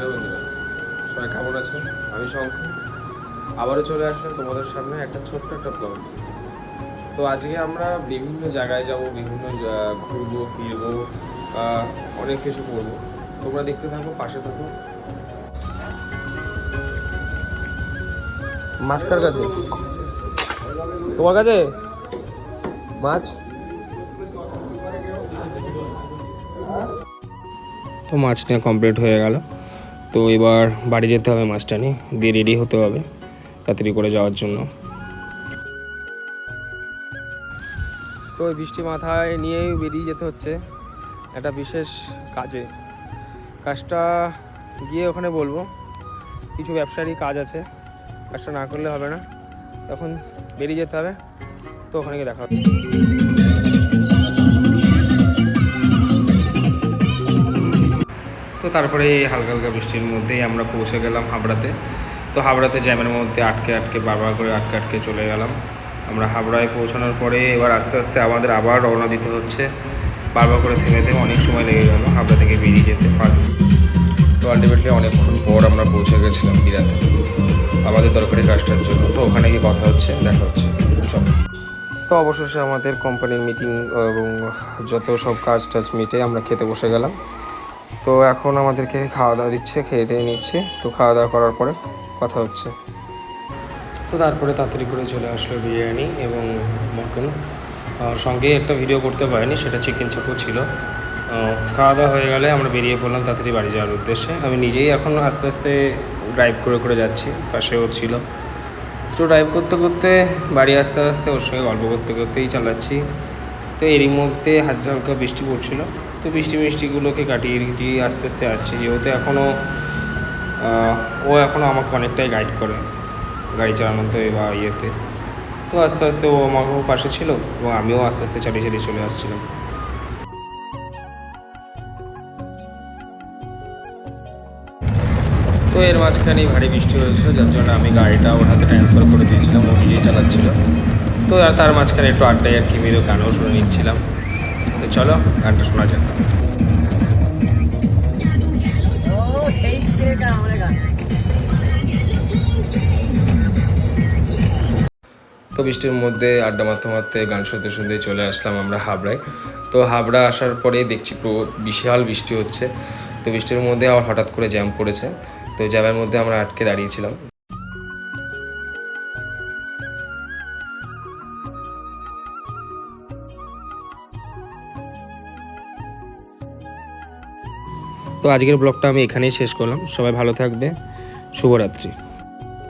Hello বন্ধুরা, সবাই কেমন আছো? আমি শঙ্খ আবারও চলে আসলাম তোমাদের সামনে একটা ছোট্ট একটা ব্লগ। তো আজকে আমরা বিভিন্ন জায়গায় যাব, বিভিন্ন ঘুরবো ফিরবো, অনেক কিছু করবো। তোমরা দেখতে থাকো, পাশে থাকো। মাছ কার কাছে? তোমার কাছে মাছ? তো মাছ নেওয়া কমপ্লিট হয়ে গেল। তো এবার বাড়ি যেতে হবে, মাছটা নিয়ে দিয়ে রেডি হতে হবে তাড়াতাড়ি করে যাওয়ার জন্য। তো এই বৃষ্টি মাথায় নিয়েই বেরিয়ে যেতে হচ্ছে একটা বিশেষ কাজে। কাজটা গিয়ে ওখানে বলবো, কিছু ব্যবসায়ী কাজ আছে, কাজটা না করলে হবে না, তখন বেরিয়ে যেতে হবে। তো ওখানে গিয়ে দেখা হবে। তো তারপরে হালকা হালকা বৃষ্টির মধ্যেই আমরা পৌঁছে গেলাম হাবড়াতে। তো হাবড়াতে জ্যামের মধ্যে আটকে বারবার করে আটকে চলে গেলাম। আমরা হাবড়ায় পৌঁছানোর পরে এবার আস্তে আস্তে আমাদের আবার রওনা দিতে হচ্ছে। বারবার করে থেমে অনেক সময় লেগে গেল হাবড়া থেকে বেরিয়ে যেতে ফার্স্ট। তো আলটিমেটলি অনেকক্ষণ পর আমরা পৌঁছে গেছিলাম বিরাতে আমাদের দরকারি কাজটার জন্য। তো ওখানে গিয়ে কথা হচ্ছে, দেখা হচ্ছে। চল। তো অবশেষে আমাদের কোম্পানির মিটিং এবং যত সব কাজ টাজ মিটে আমরা খেতে বসে গেলাম। তো এখন আমাদেরকে খাওয়া দাওয়া দিচ্ছে, খেয়ে টেয়ে নিচ্ছে। তো খাওয়া দাওয়া করার পরে কথা হচ্ছে। তো তারপরে তাড়াতাড়ি করে চলে আসলো বিরিয়ানি এবং মটন, সঙ্গে একটা ভিডিও করতে পারিনি, সেটা চিকেন চাপও ছিল। খাওয়া দাওয়া হয়ে গেলে আমরা বেরিয়ে পড়লাম তাড়াতাড়ি বাড়ি যাওয়ার উদ্দেশ্যে। আমি নিজেই এখন আস্তে আস্তে ড্রাইভ করে যাচ্ছি, পাশেও ছিল। তো ড্রাইভ করতে করতে বাড়ি আস্তে আস্তে ওর সঙ্গে গল্প করতেই চালাচ্ছি। তো এরই মধ্যে হালকা বৃষ্টি পড়ছিল। তো বৃষ্টিগুলোকে কাটিয়ে আস্তে আস্তে আসছি, যেহেতু ও এখনও আমাকে অনেকটাই গাইড করে গাড়ি চালানোতে বা ইয়েতে। তো আস্তে আস্তে ও আমাকেও পাশে ছিল এবং আমিও আস্তে আস্তে চালিয়ে চলে আসছিলাম। তো এর মাঝখানেই ভারী বৃষ্টি হয়েছিল, যার জন্য আমি গাড়িটা ওর হাতে ট্রান্সফার করে দিয়েছিলাম, ও নিজেই চালাচ্ছিল। তো তার মাঝখানে একটু আড্ডায় আর কি মেরে গানও শুনে নিচ্ছিলাম। তো চলো গানটা শোনা যাক। তো বৃষ্টির মধ্যে আড্ডা মারতে গান শুনতে চলে আসলাম আমরা হাবড়ায়। তো হাবড়া আসার পরে দেখছি বিশাল বৃষ্টি হচ্ছে। তো বৃষ্টির মধ্যে আবার হঠাৎ করে জ্যাম পড়েছে। তো জ্যামের মধ্যে আমরা আটকে দাঁড়িয়েছিলাম। তো আজকের ব্লগটা আমি এখানেই শেষ করলাম। সবাই ভালো থাকবে, শুভরাত্রি।